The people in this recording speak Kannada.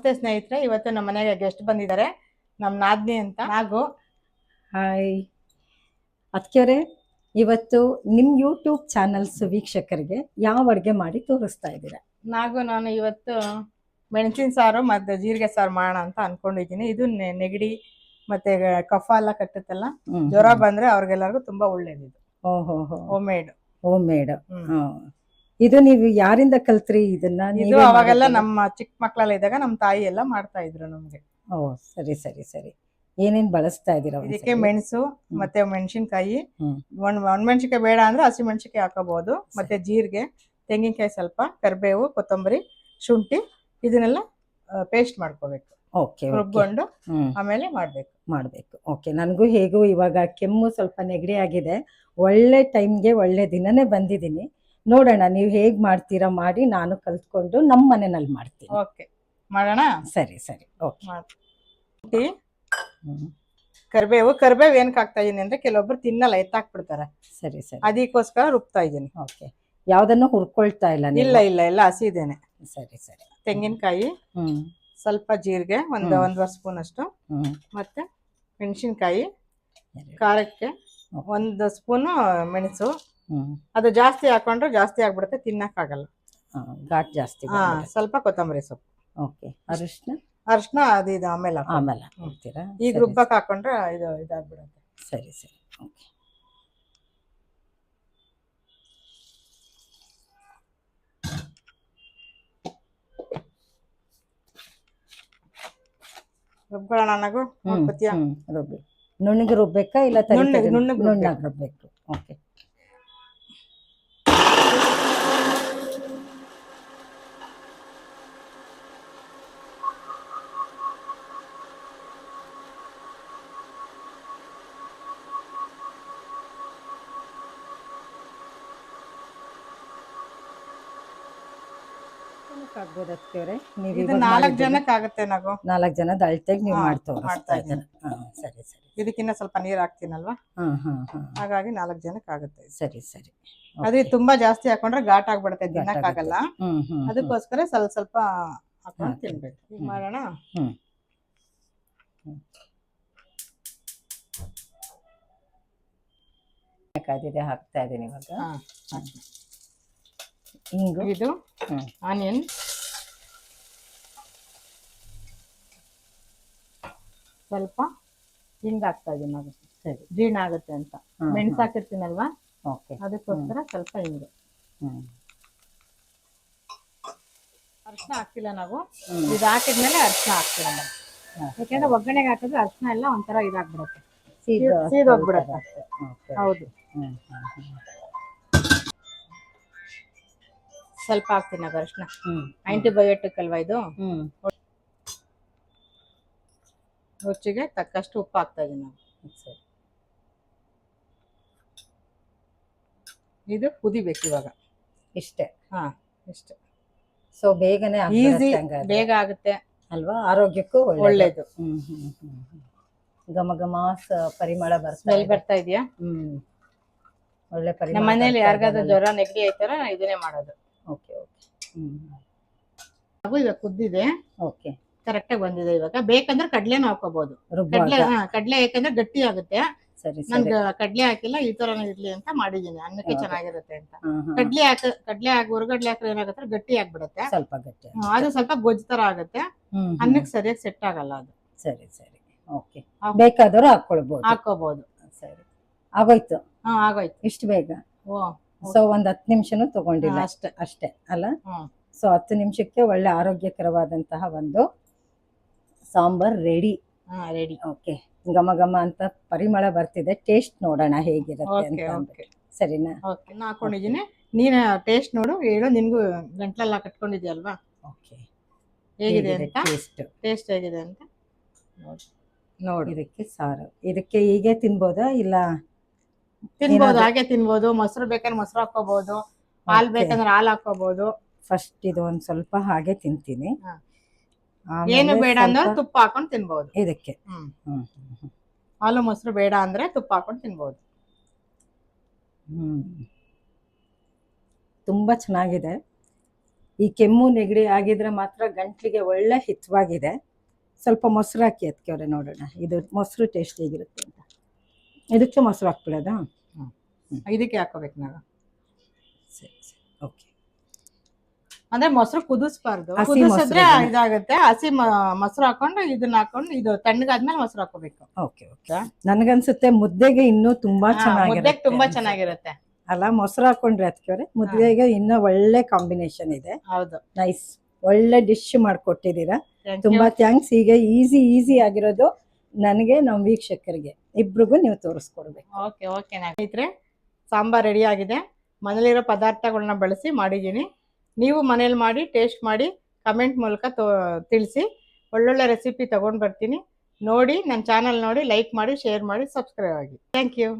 ನಮಸ್ತೆ ಸ್ನೇಹಿತರೆ, ಇವತ್ತು ನಮ್ಮ ಮನೆಗೆ ಗೆಸ್ಟ್ ಬಂದಿದ್ದಾರೆ. ನಮ್ಮ ನಾದ್ನಿ ಅಂತ ನಾಗು. ಹಾಯ್ ಅದಕ್ಕೆ ಇವತ್ತು ನಿಮ್ಮ ಯೂಟ್ಯೂಬ್ ಚಾನಲ್ಸ್ ವೀಕ್ಷಕರಿಗೆ ಯಾವ ಅಡುಗೆ ಮಾಡಿ ತೋರಿಸ್ತಾ ಇದ್ದೀರಾ? ನಾಗು, ನಾನು ಇವತ್ತು ಮೆಣಸಿನ ಸಾರು ಮತ್ತು ಜೀರಿಗೆ ಸಾರು ಮಾಡೋಣ ಅಂತ ಅನ್ಕೊಂಡಿದ್ದೀನಿ. ಇದು ನೆಗಡಿ ಮತ್ತೆ ಕಫ ಎಲ್ಲ ಕಟ್ಟುತ್ತಲ್ಲ, ಜ್ವರ ಬಂದ್ರೆ ಅವ್ರಿಗೆಲ್ಲರಿಗೂ ತುಂಬಾ ಒಳ್ಳೇದಿದು. ಓಹೋ, ಹೋಮ್ ಮೇಡ್. Home made. ಇದು ನೀವು ಯಾರಿಂದ ಕಲ್ತ್ರಿ ಇದನ್ನ? ಇದು ಅವಾಗೆಲ್ಲ ನಮ್ಮ ಚಿಕ್ಕ ಮಕ್ಕಳೆಲ್ಲ ಇದ್ದಾಗ ನಮ್ಮ ತಾಯಿ ಎಲ್ಲ ಮಾಡ್ತಾ ಇದ್ರು ನಮ್ಗೆ. ಓ, ಸರಿ ಸರಿ ಸರಿ. ಏನೇನ್ ಬಳಸ್ತಾ ಇದ್ದೀರಾ? ಇದಕ್ಕೆ ಮೆಣಸು ಮತ್ತೆ ಮೆಣಸಿನ್ಕಾಯಿ, ಒಣಮೆಣಸಿನ್ಕಾಯಿ ಬೇಡ ಅಂದ್ರೆ ಹಸಿ ಮೆಣಸಿನ್ಕಾಯಿ ಹಾಕೋಬಹುದು, ಮತ್ತೆ ಜೀರಿಗೆ, ತೆಂಗಿನಕಾಯಿ ಸ್ವಲ್ಪ, ಕರಿಬೇವು, ಕೊತ್ತಂಬರಿ, ಶುಂಠಿ, ಇದನ್ನೆಲ್ಲ ಪೇಸ್ಟ್ ಮಾಡ್ಕೋಬೇಕು. ಓಕೆ, ರುಬ್ಕೊಂಡು ಆಮೇಲೆ ಮಾಡ್ಬೇಕು. ಓಕೆ, ನನಗೂ ಹೇಗೂ ಇವಾಗ ಕೆಮ್ಮು ಸ್ವಲ್ಪ ನೆಗಡಿ ಆಗಿದೆ. ಒಳ್ಳೆ ಟೈಮ್ಗೆ ಒಳ್ಳೆ ದಿನನೇ ಬಂದಿದ್ದೀನಿ. ನೋಡೋಣ ನೀವು ಹೇಗ್ ಮಾಡ್ತೀರಾ, ಮಾಡಿ ನಾನು ಕಲ್ತ್ಕೊಂಡು ನಮ್ಮ ಮನೆಯಲ್ಲಿ ಮಾಡ್ತೀನಿ. ಓಕೆ, ಮಾಡೋಣ. ಸರಿ ಸರಿ, ಓಕೆ. ಕರಿಬೇವು ಏನಕ್ಕೆ ಹಾಕ್ತಾ ಇದೀನಿ ಅಂದ್ರೆ ಕೆಲವೊಬ್ರು ತಿನ್ನಲ್ಲ, ಎತ್ತಾಕ್ಬಿಡ್ತಾರೆ. ಸರಿ ಸರಿ, ಅದಕ್ಕೋಸ್ಕರ ರುಬ್ತಾ ಇದೀನಿ. ಓಕೆ, ಯಾವ್ದನ್ನು ಹುರ್ಕೊಳ್ತಾ ಇಲ್ಲ? ಇಲ್ಲ ಇಲ್ಲ ಎಲ್ಲ ಹಸಿ ಇದೇನೆ. ಸರಿ ಸರಿ. ತೆಂಗಿನಕಾಯಿ, ಸ್ವಲ್ಪ ಜೀರಿಗೆ, ಒಂದೂವರೆ ಸ್ಪೂನ್ ಅಷ್ಟು, ಮತ್ತೆ ಮೆಣಸಿನ್ಕಾಯಿ, ಖಾರಕ್ಕೆ 1 ಸ್ಪೂನು ಮೆಣಸು. ಅದು ಜಾಸ್ತಿ ಹಾಕೊಂಡ್ರೆ ಜಾಸ್ತಿ ಆಗ್ಬಿಡುತ್ತೆ, ತಿನ್ನಕ್ಕಾಗಲ್ಲ, ಘಾಟ್ ಜಾಸ್ತಿ. ಸ್ವಲ್ಪ ಕೊತ್ತಂಬರಿ ಸೊಪ್ಪು. ಓಕೆ, ಅರಿಶಿನ ಅದು ಇದು ಆಮೇಲೆ ಹಾಕ್ತೀರಾ? ಈಗ ರುಬ್ಬಕ್ಕೆ ಹಾಕೊಂಡ್ರೆ ಇದಾಗ್ಬಿಡುತ್ತೆ. ಸರಿ ಸರಿ, ಓಕೆ. ರುಬ್ಕೊಳ್ಳೋಣ ನನಗೂ. ರುಬ್ಬಿ ನುಣ್ಣಗೆ ರುಬ್ಬೇಕಾ ಇಲ್ಲ ನುಣ್ಣಗೆ ರುಬ್ಬೇಕು? ಓಕೆ. ಆಗ್ಬೋದು ಅದಕ್ಕೆ ಇದು 4 ಜನಕ್ಕೆ ಆಗುತ್ತೆ. ನಾವು 4 ಜನದ ಅಳತೆಗೆ ನೀವು ಮಾಡ್ತಾ ಇದ್ದೀರಾ? ಸರಿ ಸರಿ. ಇದಕ್ಕಿನ್ನ ಸ್ವಲ್ಪ ನೀರು ಹಾಕ್ತೀನಲ್ವಾ, ಹಾಗಾಗಿ 4 ಜನಕ್ಕೆ ಆಗುತ್ತೆ. ಸರಿ ಸರಿ. ಅದೇ ತುಂಬಾ ಜಾಸ್ತಿ ಹಾಕೊಂಡ್ರೆ ಘಾಟ್ ಆಗ್ಬಿಡುತ್ತೆ, ತಿನ್ನಕ್ಕಾಗಲ್ಲ. ಅದಕ್ಕೋಸ್ಕರ ಸ್ವಲ್ಪ ಸ್ವಲ್ಪ ಹಾಕೊಂಡು ತಿನ್ಬೇಕು. ಈಗ ಮಾಡೋಣ. ಕಾದಿದೆ, ಹಾಕ್ತಾ ಇದ್ದೀನಿ ಇವಾಗ. ಇದು ಆನಿಯನ್, ಸ್ವಲ್ಪ ಹಿಂಗ್ ಹಾಕ್ತಾ ಇದೀನಿ ನಾನು. ಸರಿ, ಜೀರ್ಣ ಆಗುತ್ತೆ ಅಂತ. ಮೆಣಸು ಹಾಕಿರ್ತೀನಲ್ವಾ, ಅದಕ್ಕೋಸ್ಕರ ಸ್ವಲ್ಪ ಹಿಂಗೆ. ಅರಿಶಿನ ಹಾಕ್ತಿಲ್ಲ ನಾವು, ಇದು ಹಾಕಿದ್ಮೇಲೆ ಅರಿಶಿನ ಹಾಕ್ತೀವಿ ನಾವು. ಯಾಕಂದ್ರೆ ಒಗ್ಗರಣೆಗೆ ಹಾಕಿದ್ರೆ ಅರಿಶಿನ ಎಲ್ಲ ಒಂಥರ ಇದಾಗ್ಬಿಡುತ್ತೆ, ಸೀದೋಗ್ಬಿಡುತ್ತೆ. ಹೌದು, ಸ್ವಲ್ಪ ಹಾಕ್ತೀನಿ ನಾವು ಅರಿಶಿನ. ಆಂಟಿಬಯೋಟಿಕ್ ಅಲ್ವಾ ಇದು. ರುಚಿಗೆ ತಕ್ಕಷ್ಟು ಉಪ್ಪು ಹಾಕ್ತಾ ಇದೀನಿ ನಾವು. ಇದು ಕುದಿಬೇಕು ಇವಾಗ. ಇಷ್ಟೇ, ಇಷ್ಟೇ. ಸೊ ಬೇಗನೆ ಈಸಿ, ಬೇಗ ಆಗುತ್ತೆ ಅಲ್ವಾ? ಆರೋಗ್ಯಕ್ಕೂ ಒಳ್ಳೇದು. ಘಮ ಘಮ ಪರಿಮಳ ಬರ್ತಾ ಇದೆಯಾ? ಒಳ್ಳೆ ಪರಿಮಳ. ನಮ್ಮ ಮನೇಲಿ ಯಾರಿಗಾದ್ರೂ ಜ್ವರ ನೆಗಡಿ ಆಯ್ತಾರ ಇದನ್ನೇ ಮಾಡೋದು. Okay okay. ಇವಾಗ ಕುದ್ದಿದೆ. ಓಕೆ, ಕರೆಕ್ಟ್ ಆಗಿ ಬಂದಿದೆ. ಇವಾಗ ಬೇಕಂದ್ರೆ ಕಡ್ಲೆನೂ ಹಾಕೋಬಹುದು. ಕಡ್ಲೆ ಯಾಕಂದ್ರೆ ಗಟ್ಟಿ ಆಗುತ್ತೆ. ನನ್ಗೆ ಕಡ್ಲೆ ಹಾಕಿಲ್ಲ, ಈ ತರನೇ ಇರ್ಲಿ ಅಂತ ಮಾಡಿದೀನಿ, ಅನ್ನಕ್ಕೆ ಚೆನ್ನಾಗಿರುತ್ತೆ ಅಂತ. ಕಡ್ಲೆ ಹಾಕಿ ಹುರ್ಗಡ್ಲೆ ಹಾಕಿದ್ರೆ ಏನಾಗುತ್ತೆ, ಗಟ್ಟಿ ಆಗ್ಬಿಡುತ್ತೆ, ಸ್ವಲ್ಪ ಗಟ್ಟಿ. ಅದು ಸ್ವಲ್ಪ ಗೊಜ್ಜು ತರ ಆಗುತ್ತೆ, ಅನ್ನಕ್ಕೆ ಸರಿಯಾಗಿ ಸೆಟ್ ಆಗಲ್ಲ ಅದು. ಸರಿ ಸರಿ, ಓಕೆ. ಬೇಕಾದರೂ ಹಾಕೋಬಹುದು. ಸರಿ, ಆಗೋಯ್ತು. ಆಗೋಯ್ತು. ಇಷ್ಟು ಬೇಗ? ಸೊ 10 ನಿಮಿಷನೂ ತಗೊಂಡಿಲ್ಲ, ಅಷ್ಟೇ ಅಲ್ಲ? ಸೊ 10 ನಿಮಿಷಕ್ಕೆ ಒಳ್ಳೆ ಆರೋಗ್ಯಕರವಾದಂತಹ ಒಂದು ಸಾಂಬಾರ್ ರೆಡಿ. ಓಕೆ, ಘಮ ಘಮ ಅಂತ ಪರಿಮಳ ಬರ್ತಿದೆ. ಟೇಸ್ಟ್ ನೋಡೋಣ ಹೇಗಿರುತ್ತೆ ಅಂತ. ಸರಿನಾ? ಹಾಕೊಂಡಿದ್ದೀನಿ, ನೀನು ಟೇಸ್ಟ್ ನೋಡು, ಹೇಳು. ನಿನ್ಗೂ ಗಂಟ್ಲೆಲ್ಲ ಕಟ್ಕೊಂಡಿದ್ಯಲ್ವಾ? ಓಕೆ, ಹೇಗಿದೆ ಅಂತ ಟೇಸ್ಟ್ ಹೇಗಿದೆ ಅಂತ ನೋಡು. ಇದಕ್ಕೆ ಸಾರು, ಇದಕ್ಕೆ ಹೀಗೆ ತಿನ್ಬೋದಾ ಇಲ್ಲ? ತಿನ್ಬೋದು, ಹಾಗೆ ತಿನ್ಬೋದು. ಮೊಸರು ಬೇಕಾದ್ರೆ ಮೊಸರು ಹಾಕೋಬಹುದು, ಹಾಲು ಬೇಕಂದ್ರೆ ಹಾಲು ಹಾಕೋಬಹುದು. ಫಸ್ಟ್ ಇದು ಒಂದ್ ಸ್ವಲ್ಪ ಹಾಗೆ ತಿಂತೀನಿ. ಏನು ಬೇಡ ಅಂದ್ರೆ ತುಪ್ಪ ಹಾಕೊಂಡು ತಿನ್ಬಹುದು ಇದಕ್ಕೆ. ಹಾಲು ಮೊಸರು ಬೇಡ ಅಂದ್ರೆ ತುಪ್ಪ ಹಾಕೊಂಡು ತಿನ್ಬಹುದು. ತುಂಬಾ ಚೆನ್ನಾಗಿದೆ. ಈ ಕೆಮ್ಮು ನೆಗಡಿ ಆಗಿದ್ರೆ ಮಾತ್ರ ಗಂಟ್ಲಿಗೆ ಒಳ್ಳೆ ಹಿತವಾಗಿದೆ. ಸ್ವಲ್ಪ ಮೊಸರು ಹಾಕಿ ಅದಕ್ಕೆ ಅವರೇ ನೋಡೋಣ, ಇದು ಮೊಸರು ಟೇಸ್ಟ್ ಹೇಗಿರುತ್ತೆ ಅಂತ. ಇದಕ್ಕೆ ಮೊಸರು ಹಾಕ್ಬಿಡೋದಾ? ಇದಕ್ಕೆ ಹಾಕೋಬೇಕು ನಾವು. ಸರಿ ಸರಿ, ಓಕೆ. ಅಂದ್ರೆ ಮೊಸರು ಕುದಿಸ್ಬಾರ್ದು, ಹಸಿ ಕುದಿಸಿದ್ರೆ ಮೊಸರು ಇದಾಗುತ್ತೆ. ಹಸಿ ಮೊಸರು ಹಾಕೊಂಡು ಇದನ್ನ ಹಾಕೊಂಡು ಇದು ತಣ್ಣಗಾದ್ಮೇಲೆ ಮೊಸರು ಹಾಕೋಬೇಕು. Okay okay. ನನಗನ್ಸುತ್ತೆ ಮುದ್ದೆಗೆ ಇನ್ನೂ ತುಂಬಾ ಮುದ್ದೆಗೆ ಚೆನ್ನಾಗಿರುತ್ತೆ ತುಂಬಾ ಚೆನ್ನಾಗಿರುತ್ತೆ ಅಲ್ಲ, ಮೊಸರು ಹಾಕೊಂಡ್ರೆ ಅದಕ್ಕೆ ಅವರೇ ಮುದ್ದೆಗೆ ಇನ್ನೂ ಒಳ್ಳೆ ಕಾಂಬಿನೇಷನ್ ಇದೆ. ಹೌದು, ನೈಸ್, ಒಳ್ಳೆ ಡಿಶ್ ಮಾಡ್ಕೊಟ್ಟಿದ್ದೀರಾ. Thank ತುಂಬಾ you. ಥ್ಯಾಂಕ್ಸ್. ಈಗ ಈಸಿ ಆಗಿರೋದು ನನಗೆ, ನಮ್ಮ ವೀಕ್ಷಕರಿಗೆ ಇಬ್ರಿಗೂ ನೀವು ತೋರಿಸ್ಕೊಡ್ಬೇಕು. ಓಕೆ ಓಕೆ ಸ್ನೇಹಿತರೆ, ಸಾಂಬಾರ್ ರೆಡಿ ಆಗಿದೆ. ಮನೇಲಿರೋ ಪದಾರ್ಥಗಳನ್ನ ಬಳಸಿ ಮಾಡಿದ್ದೀನಿ. ನೀವು ಮನೇಲಿ ಮಾಡಿ ಟೇಸ್ಟ್ ಮಾಡಿ ಕಮೆಂಟ್ ಮೂಲಕ ತಿಳಿಸಿ. ಒಳ್ಳೊಳ್ಳೆ ರೆಸಿಪಿ ತಗೊಂಡು ಬರ್ತೀನಿ. ನೋಡಿ, ನನ್ನ ಚಾನಲ್ ನೋಡಿ, ಲೈಕ್ ಮಾಡಿ, ಶೇರ್ ಮಾಡಿ, ಸಬ್ಸ್ಕ್ರೈಬ್ ಆಗಿ. Thank you.